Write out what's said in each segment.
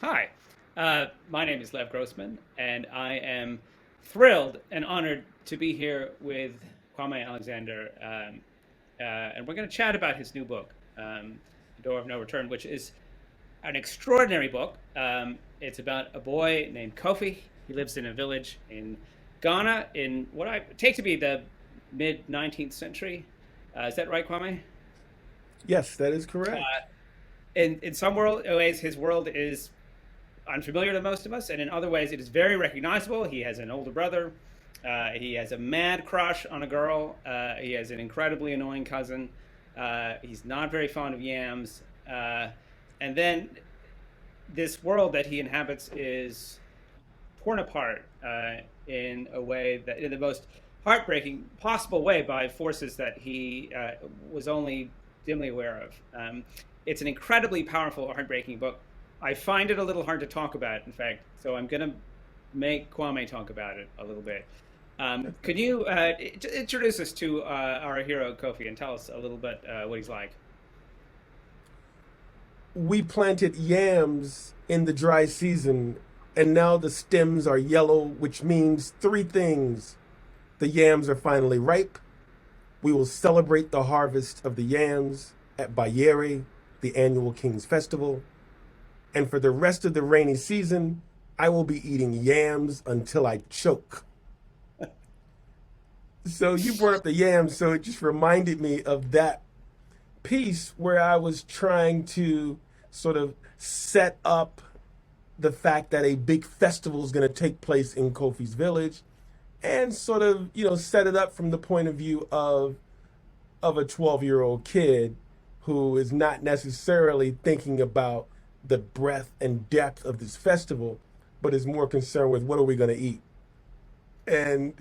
Hi, my name is Lev Grossman, and I am thrilled and honored to be here with Kwame Alexander. And we're going to chat about his new book, Door of No Return, which is an extraordinary book. It's about a boy named Kofi. He lives in a village in Ghana in what I take to be the mid 19th century. Is that right, Kwame? Yes, that is correct. In some ways, his world is unfamiliar to most of us, and in other ways, it is very recognizable. He has an older brother. He has a mad crush on a girl. He has an incredibly annoying cousin. He's not very fond of yams. And then this world that he inhabits is torn apart in a way that, in the most heartbreaking possible way, by forces that he was only dimly aware of. It's an incredibly powerful, heartbreaking book. I find it a little hard to talk about, in fact, so I'm going to make Kwame talk about it a little bit. Could you introduce us to our hero, Kofi, and tell us a little bit what he's like? We planted yams in the dry season, and now the stems are yellow, which means three things. The yams are finally ripe. We will celebrate the harvest of the yams at Bayere, the annual King's Festival. And for the rest of the rainy season, I will be eating yams until I choke. So you brought up the yams, so it just reminded me of that piece where I was trying to sort of set up the fact that a big festival is going to take place in Kofi's village and sort of, set it up from the point of view of a 12-year-old kid who is not necessarily thinking about the breadth and depth of this festival, but is more concerned with what are we going to eat. And,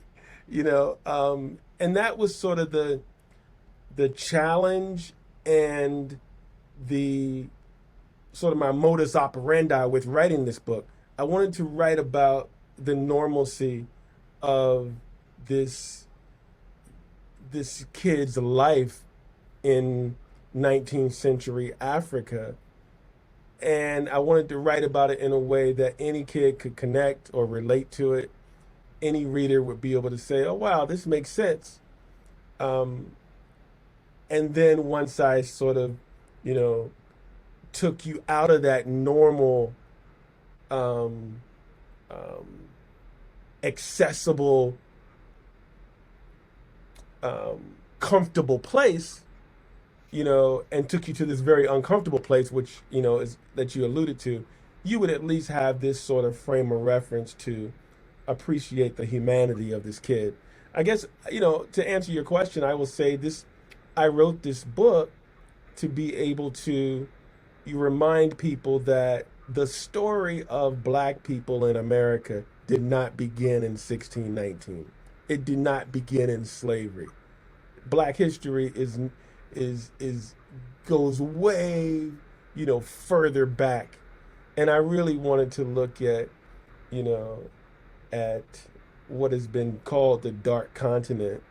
and that was sort of the challenge and the sort of my modus operandi with writing this book. I wanted to write about the normalcy of this this kid's life in 19th century Africa. And I wanted to write about it in a way that any kid could connect or relate to it. Any reader would be able to say, oh, wow, this makes sense. Um, and then once I sort of, you know, took you out of that normal, um, um, accessible, comfortable place, and took you to this very uncomfortable place, which, is that you alluded to, you would at least have this sort of frame of reference to appreciate the humanity of this kid. I guess, to answer your question, I will say this: I wrote this book to be able to you remind people that the story of black people in America did not begin in 1619. It did not begin in slavery. Black history is goes way, further back. And I really wanted to look you know, at what has been called the dark continent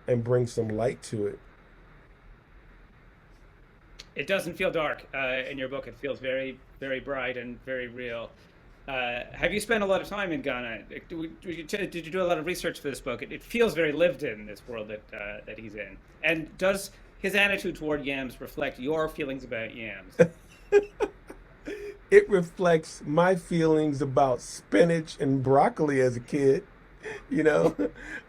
and bring some light to it. It doesn't feel dark in your book. It feels very, very bright and very real. Have you spent a lot of time in Ghana? Did you do a lot of research for this book? It feels very lived in this world that he's in. And does his attitude toward yams reflect your feelings about yams? It reflects my feelings about spinach and broccoli as a kid, you know.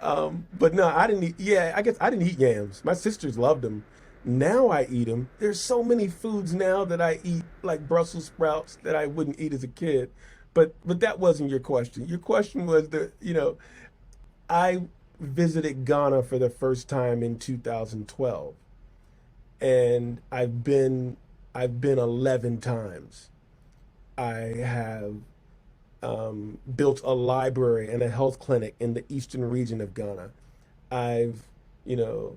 But no, I didn't eat. Yeah, I guess I didn't eat yams. My sisters loved them. Now I eat them. There's so many foods now that I eat, like Brussels sprouts, that I wouldn't eat as a kid. But that wasn't your question. Your question was I visited Ghana for the first time in 2012, and I've been 11 times. I have built a library and a health clinic in the eastern region of Ghana. I've, you know,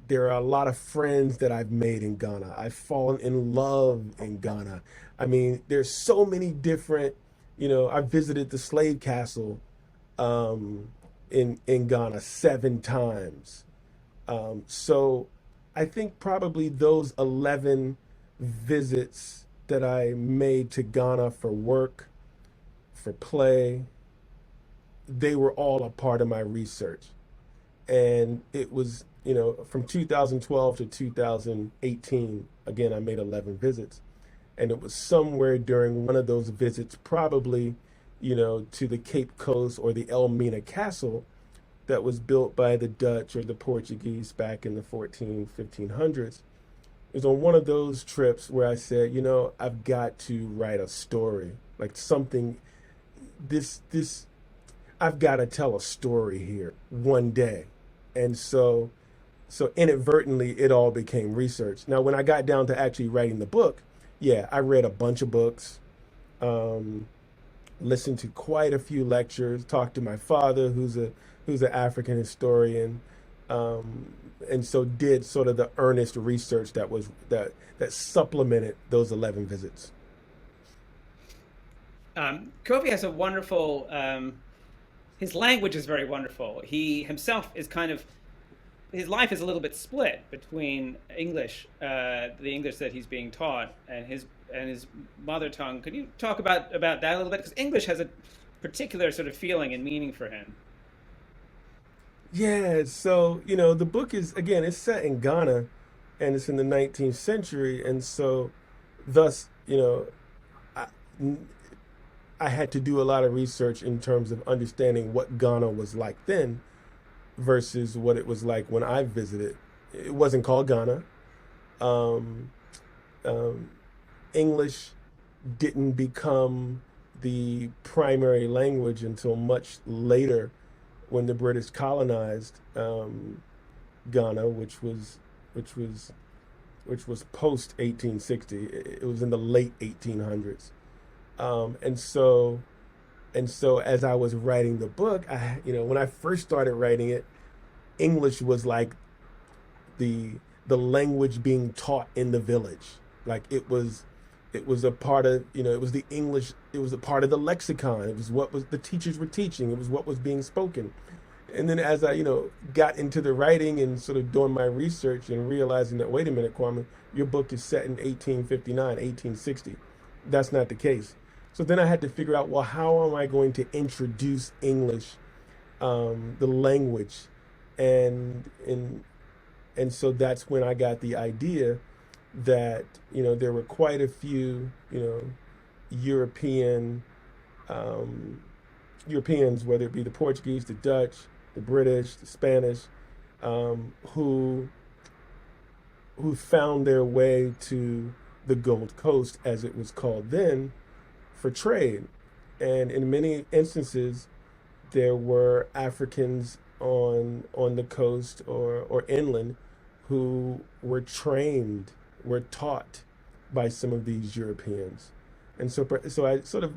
there are a lot of friends that I've made in Ghana. I've fallen in love in Ghana. I mean, there's so many different, I visited the slave castle um, in Ghana 7 times. So I think probably those 11 visits that I made to Ghana for work, for play, they were all a part of my research. And it was, from 2012 to 2018, again, I made 11 visits. And it was somewhere during one of those visits, probably, to the Cape Coast or the Elmina Castle that was built by the Dutch or the Portuguese back in the 1500s. It was on one of those trips where I said, I've got to write a story, like something, this, I've got to tell a story here one day. And so inadvertently, it all became research. Now, when I got down to actually writing the book, yeah, I read a bunch of books, um, listened to quite a few lectures, talked to my father, who's an African historian, and so did sort of the earnest research that supplemented those 11 visits. Kofi has a wonderful. His language is very wonderful. He himself is kind of his life is a little bit split between English, the English that he's being taught, and his mother tongue. Could you talk about that a little bit? Because English has a particular sort of feeling and meaning for him. Yeah, so the book is, again, it's set in Ghana, and it's in the 19th century, and so thus, I, I had to do a lot of research in terms of understanding what Ghana was like then versus what it was like when I visited. It wasn't called Ghana. Um, um, English didn't become the primary language until much later when the British colonized Ghana, which was which was post 1860. It was in the late 1800s. And so as I was writing the book, when I first started writing it, English was like the language being taught in the village. Like it was a part of, it was the English, it was a part of the lexicon. It was what was the teachers were teaching. It was what was being spoken. And then as I, got into the writing and sort of doing my research and realizing that, wait a minute, Kwame, your book is set in 1859, 1860. That's not the case. So then I had to figure out, well, how am I going to introduce English, the language, and and so that's when I got the idea that there were quite a few European Europeans, whether it be the Portuguese, the Dutch, the British, the Spanish, who found their way to the Gold Coast, as it was called then, for trade. And in many instances, there were Africans on the coast or inland who were taught by some of these Europeans. And so I sort of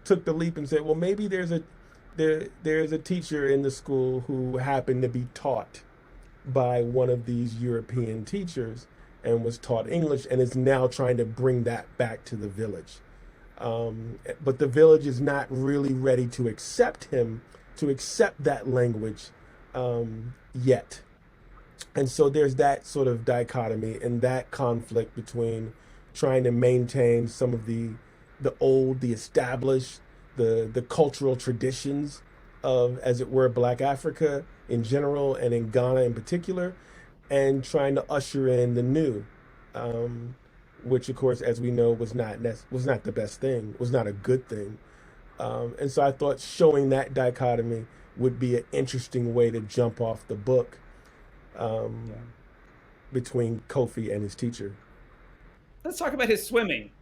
took the leap and said, well, maybe there's a teacher in the school who happened to be taught by one of these European teachers and was taught English and is now trying to bring that back to the village. But the village is not really ready to accept that language yet. And so there's that sort of dichotomy and that conflict between trying to maintain some of the established, the cultural traditions of, as it were, Black Africa in general and in Ghana in particular, and trying to usher in the new, which of course, as we know, was not the best thing, was not a good thing. And so I thought showing that dichotomy would be an interesting way to jump off the book, um, Yeah. between Kofi and his teacher. Let's talk about his swimming.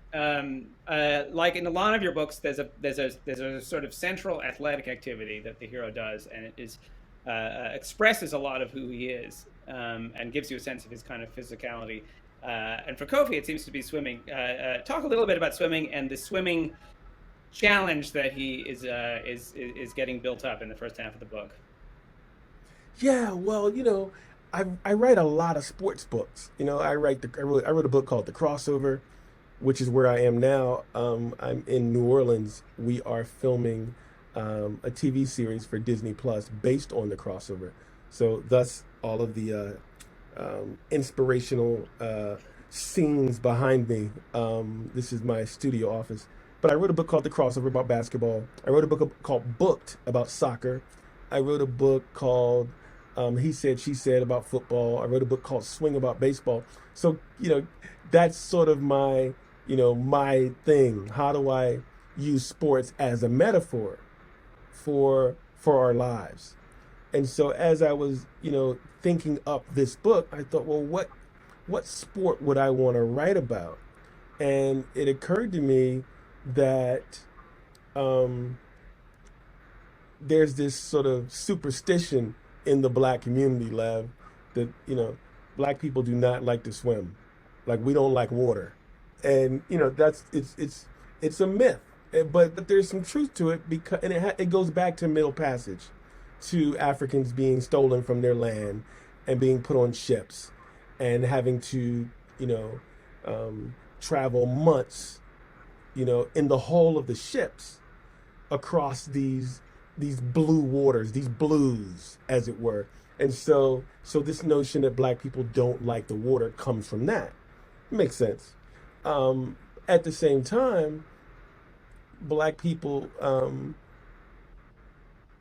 Like in a lot of your books, there's a sort of central athletic activity that the hero does, and it is expresses a lot of who he is, and gives you a sense of his kind of physicality. And for Kofi, it seems to be swimming. Talk a little bit about swimming and the swimming challenge that he is getting built up in the first half of the book. Yeah, well, I write a lot of sports books. I wrote a book called The Crossover, which is where I am now. I'm in New Orleans. We are filming a TV series for Disney Plus based on The Crossover. So thus all of the inspirational scenes behind me. This is my studio office. But I wrote a book called The Crossover about basketball. I wrote a book called Booked about soccer. I wrote a book called He Said, She Said about football. I wrote a book called Swing about baseball. So, that's sort of my, my thing. How do I use sports as a metaphor for our lives? And so as I was, thinking up this book, I thought, well, what sport would I want to write about? And it occurred to me that um, there's this sort of superstition in the black community, Lev, that black people do not like to swim, like we don't like water, and that's it's a myth. But there's some truth to it, because it goes back to Middle Passage, to Africans being stolen from their land and being put on ships and having to travel months in the hull of the ships across these blue waters, these blues, as it were. And so this notion that black people don't like the water comes from that. Makes sense. At the same time, black people,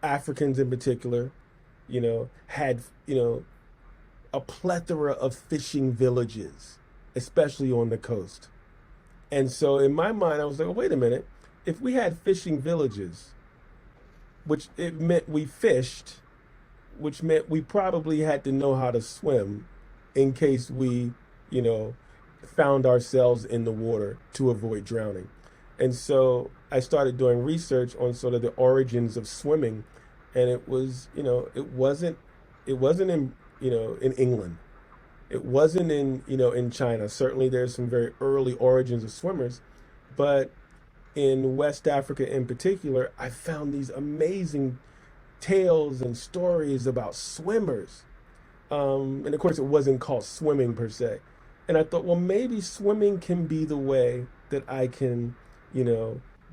Africans in particular, had, a plethora of fishing villages, especially on the coast. And so in my mind, I was like, oh, wait a minute. If we had fishing villages, which it meant we fished, which meant we probably had to know how to swim in case we, found ourselves in the water to avoid drowning. And so I started doing research on sort of the origins of swimming, and it was, it wasn't in, in England. It wasn't in China. Certainly there's some very early origins of swimmers, but in West Africa in particular, I found these amazing tales and stories about swimmers. And of course, it wasn't called swimming per se. And I thought, well, maybe swimming can be the way that I can,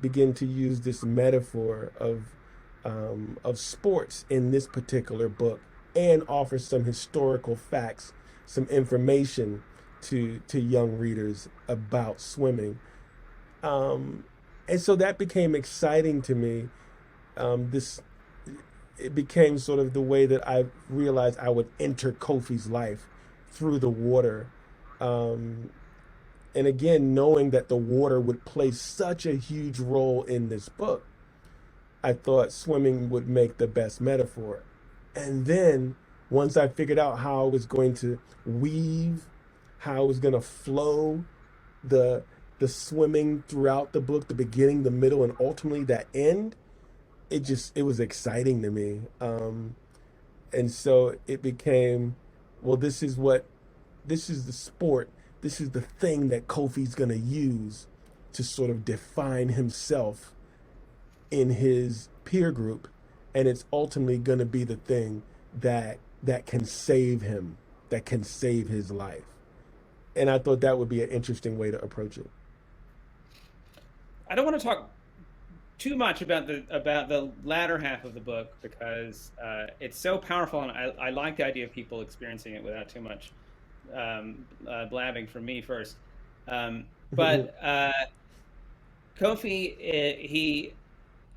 begin to use this metaphor of sports in this particular book, and offer some historical facts, some information to young readers about swimming. And so that became exciting to me. This It became sort of the way that I realized I would enter Kofi's life, through the water. Um, and again, knowing that the water would play such a huge role in this book, I thought swimming would make the best metaphor. And then once I figured out how I was going to weave, how I was going to flow the the swimming throughout the book, the beginning, the middle, and ultimately that end, it was exciting to me. And so it became, well, this is the sport, this is the thing that Kofi's gonna use to sort of define himself in his peer group, and it's ultimately going to be the thing that can save him, that can save his life. And I thought that would be an interesting way to approach it. I don't want to talk too much about the latter half of the book, because it's so powerful, and I like the idea of people experiencing it without too much blabbing from me first. But Kofi, he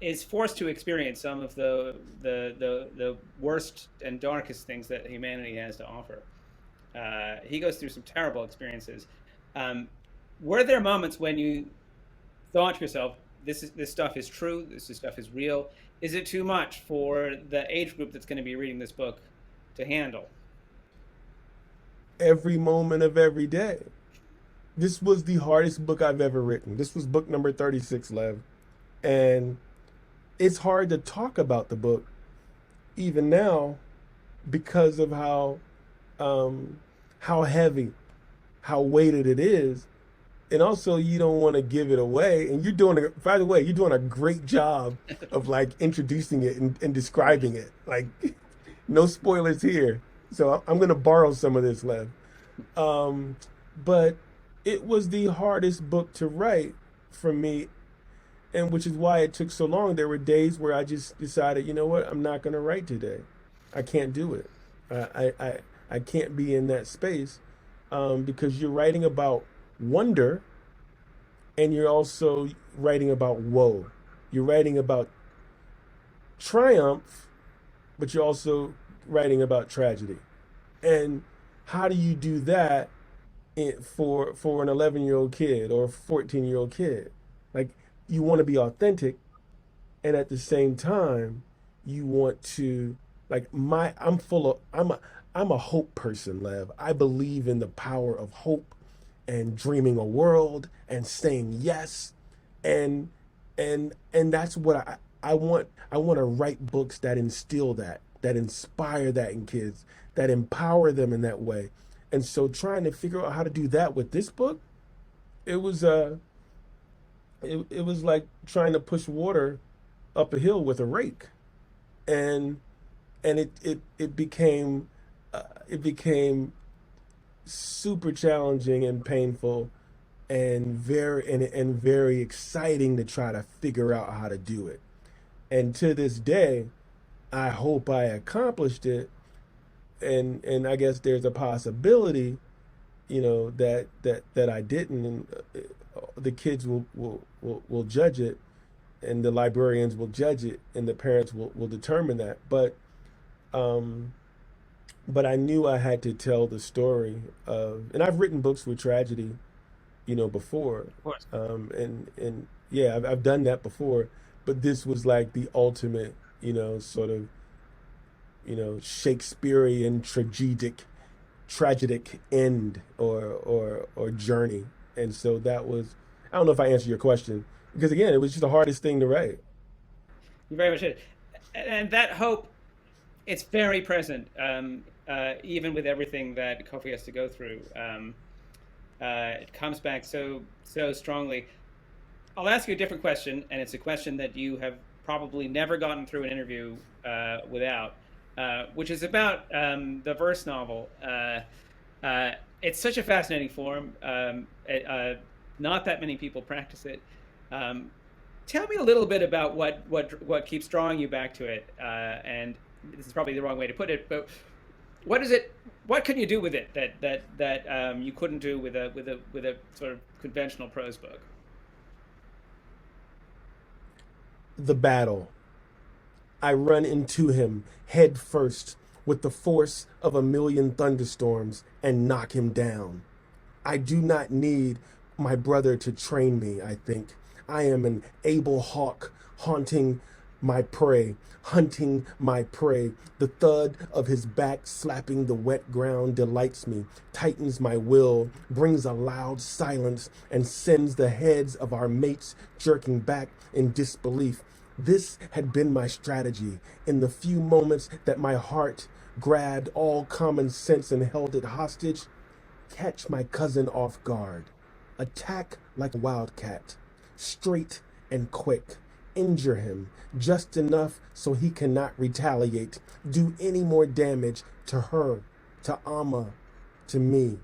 is forced to experience some of the worst and darkest things that humanity has to offer. He goes through some terrible experiences. Um, were there moments when you thought to yourself, this stuff is true, stuff is real? Is it too much for the age group that's going to be reading this book to handle? Every moment of every day. This was the hardest book I've ever written. This was book number 36, Lev. And it's hard to talk about the book even now, because of how heavy, how weighted it is. And also, you don't want to give it away. And by the way, you're doing a great job of like introducing it and describing it. Like, no spoilers here. So I'm going to borrow some of this, Lev. But it was the hardest book to write for me, and which is why it took so long. There were days where I just decided, you know what, I'm not going to write today. I can't do it. I can't be in that space. because you're writing about wonder and you're also writing about woe. You're writing about triumph, but you're also writing about tragedy. And how do you do that for an 11-year-old kid or a 14-year-old kid? Like, you want to be authentic, and at the same time, you want to, like, I'm a hope person, Lev. I believe in the power of hope and dreaming a world and saying yes, and and that's what I want. I want to write books that instill that, that inspire that in kids, that empower them in that way. And so trying to figure out how to do that with this book, it was it was like trying to push water up a hill with a rake. And it became it became super challenging and painful and very exciting to try to figure out how to do it. And to this day, I hope I accomplished it. And I guess there's a possibility, that I didn't. And the kids will judge it, and the librarians will judge it, and the parents will determine that. Um, but I knew I had to tell the story of, and I've written books with tragedy, before, Of course. and yeah, I've done that before, but this was like the ultimate, sort of, Shakespearean tragic end or journey. And so that was, I don't know if I answered your question, because again, it was just the hardest thing to write. You very much did. And that hope, it's very present, even with everything that Kofi has to go through. It comes back so strongly. I'll ask you a different question, and it's a question that you have probably never gotten through an interview without, which is about the verse novel. It's such a fascinating form. Not that many people practice it. Um, Tell me a little bit about what keeps drawing you back to it. And this is probably the wrong way to put it, but what is it? What can you do with it that you couldn't do with a sort of conventional prose book? The battle. I run into him head first with the force of a million thunderstorms and knock him down. I do not need my brother to train me, I think. I am an able hawk haunting my prey, hunting my prey. The thud of his back slapping the wet ground delights me, tightens my will, brings a loud silence, and sends the heads of our mates jerking back in disbelief. This had been my strategy in the few moments that my heart grabbed all common sense and held it hostage. Catch my cousin off guard. Attack like a wildcat. Straight and quick. Injure him just enough so he cannot retaliate. Do any more damage to her, to Amma, to me.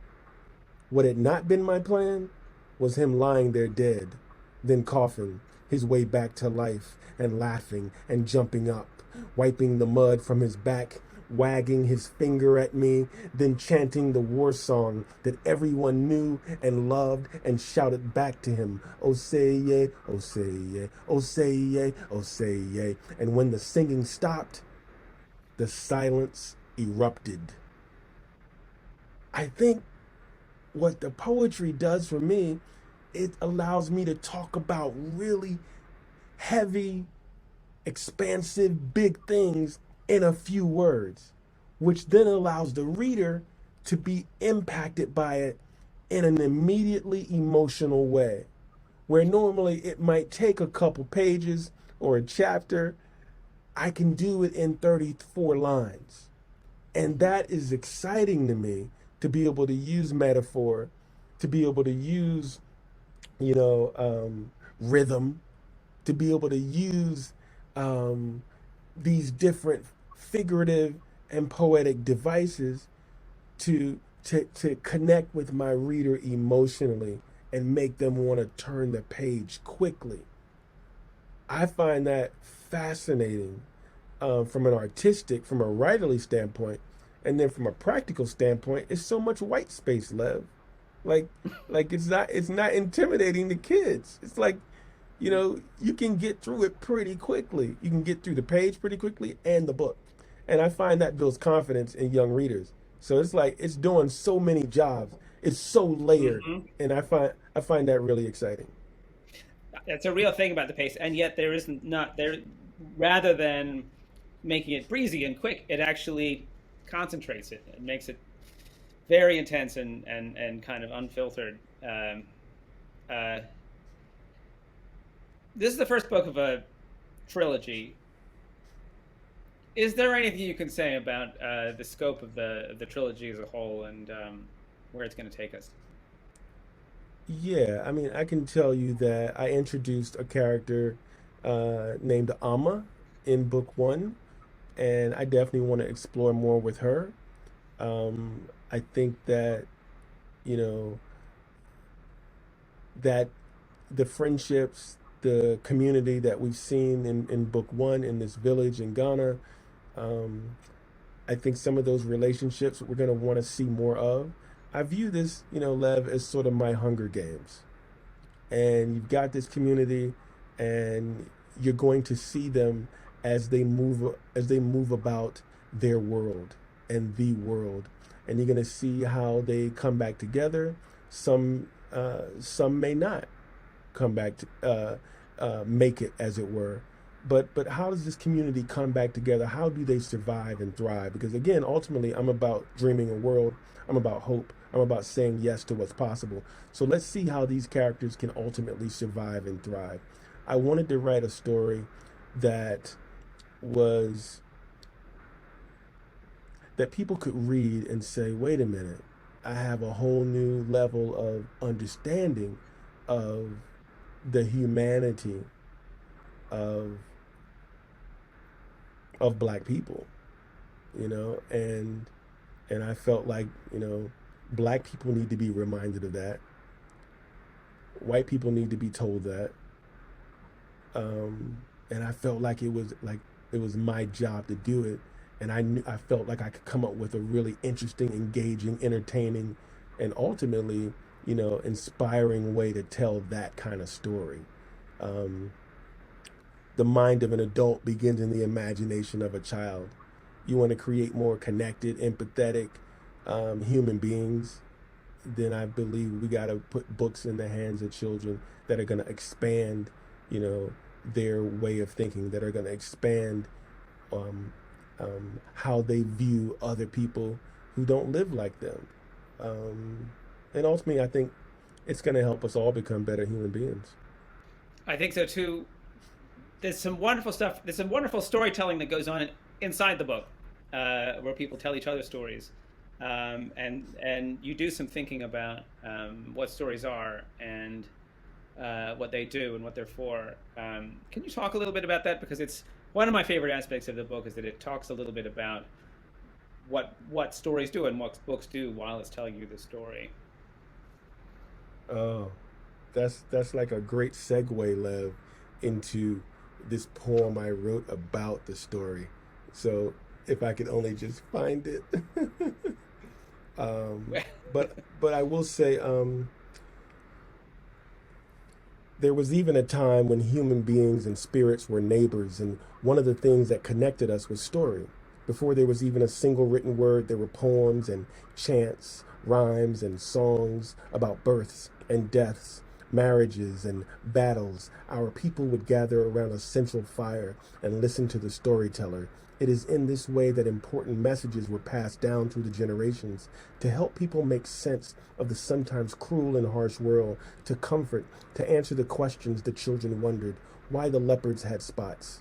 What had not been my plan was him lying there dead, then coughing his way back to life and laughing and jumping up, wiping the mud from his back, wagging his finger at me, then chanting the war song that everyone knew and loved and shouted back to him, "Oh say ye, oh say ye, oh say ye, oh say ye." And when the singing stopped, the silence erupted. I think what the poetry does for me, it allows me to talk about really heavy, expansive, big things in a few words, which then allows the reader to be impacted by it in an immediately emotional way, where normally it might take a couple pages or a chapter. I can do it in 34 lines. And that is exciting to me, to be able to use metaphor, to be able to use, rhythm, to be able to use um, these different figurative and poetic devices to connect with my reader emotionally and make them want to turn the page quickly. I find that fascinating from a writerly standpoint, And then from a practical standpoint, it's so much white space, Lev. Like like it's not intimidating to kids. It's like, you can get through it pretty quickly. You can get through the page pretty quickly and the book. And I find that builds confidence in young readers. So it's like it's doing so many jobs. It's so layered, Hmm. and I find that really exciting. That's a real thing about the pace, and yet there isn't not there. Rather than making it breezy and quick, it actually concentrates it. It makes it very intense and kind of unfiltered. Uh, this is the first book of a trilogy. Is there anything you can say about the scope of the trilogy as a whole and where it's going to take us? Yeah, I mean, I can tell you that I introduced a character named Amma in book one, and I definitely want to explore more with her. I think that, you know, that the friendships, the community that we've seen in book one in this village in Ghana, um, I think some of those relationships we're going to want to see more of. I view this, Lev, as sort of my Hunger Games. And you've got this community, and you're going to see them as they move about their world and the world, and you're going to see how they come back together. Some may not come back to make it, as it were. But how does this community come back together? How do they survive and thrive? Because again, ultimately, I'm about dreaming a world. I'm about hope. I'm about saying yes to what's possible. So let's see how these characters can ultimately survive and thrive. I wanted to write a story that was that people could read and say, wait a minute, I have a whole new level of understanding of the humanity of black people, and I felt like, black people need to be reminded of that. White people need to be told that. And I felt like it was my job to do it, and I felt like I could come up with a really interesting, engaging, entertaining, and ultimately, inspiring way to tell that kind of story. Um, the mind of an adult begins in the imagination of a child. You want to create more connected, empathetic human beings, then I believe we got to put books in the hands of children that are going to expand, you know, their way of thinking, that are going to expand um, how they view other people who don't live like them. Um, and ultimately, I think it's going to help us all become better human beings. I think so too. There's some wonderful stuff. There's some wonderful storytelling that goes on inside the book, where people tell each other stories, and you do some thinking about what stories are and what they do and what they're for. Can you talk a little bit about that? Because it's one of my favorite aspects of the book is that it talks a little bit about what stories do and what books do while it's telling you the story. Oh, that's like a great segue, Lev, into this poem I wrote about the story. So if I could only just find it. um, but I will say, there was even a time when human beings and spirits were neighbors, and one of the things that connected us was story. Before there was even a single written word, there were poems and chants, rhymes and songs about births and deaths, marriages and battles. Our people would gather around a central fire and listen to the storyteller. It is in this way that important messages were passed down through the generations to help people make sense of the sometimes cruel and harsh world, to comfort, to answer the questions the children wondered: why the leopards had spots,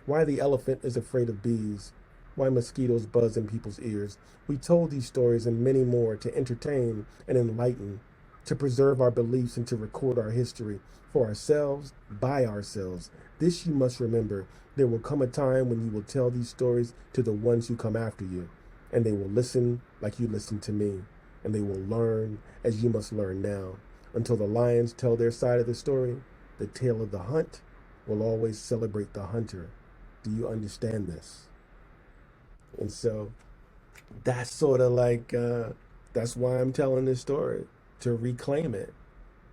why the elephant is afraid of bees, why mosquitoes buzz in people's ears. We told these stories and many more to entertain and enlighten, to preserve our beliefs and to record our history for ourselves, by ourselves. This you must remember. There will come a time when you will tell these stories to the ones who come after you, and they will listen like you listened to me, and they will learn as you must learn now. Until the lions tell their side of the story, the tale of the hunt will always celebrate the hunter. Do you understand this? And so that's sort of like that's why I'm telling this story, to reclaim it.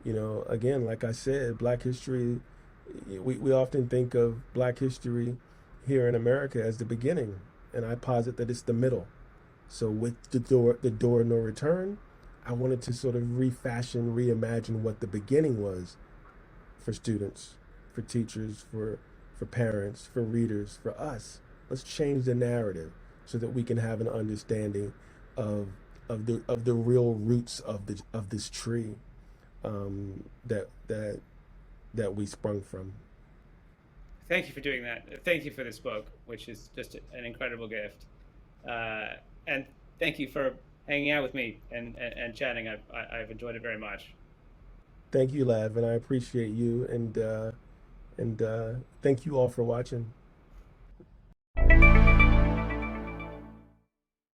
You know, again, like I said, Black history. We often think of Black history here in America as the beginning, and I posit that it's the middle. So with the door of no return, I wanted to sort of refashion, reimagine what the beginning was for students, for teachers, for parents, for readers, for us. Let's change the narrative so that we can have an understanding of of the real roots of this tree, that we sprung from. Thank you for doing that. Thank you for this book, which is just an incredible gift. And thank you for hanging out with me and chatting. I've enjoyed it very much. Thank you, Lav, and I appreciate you, and thank you all for watching.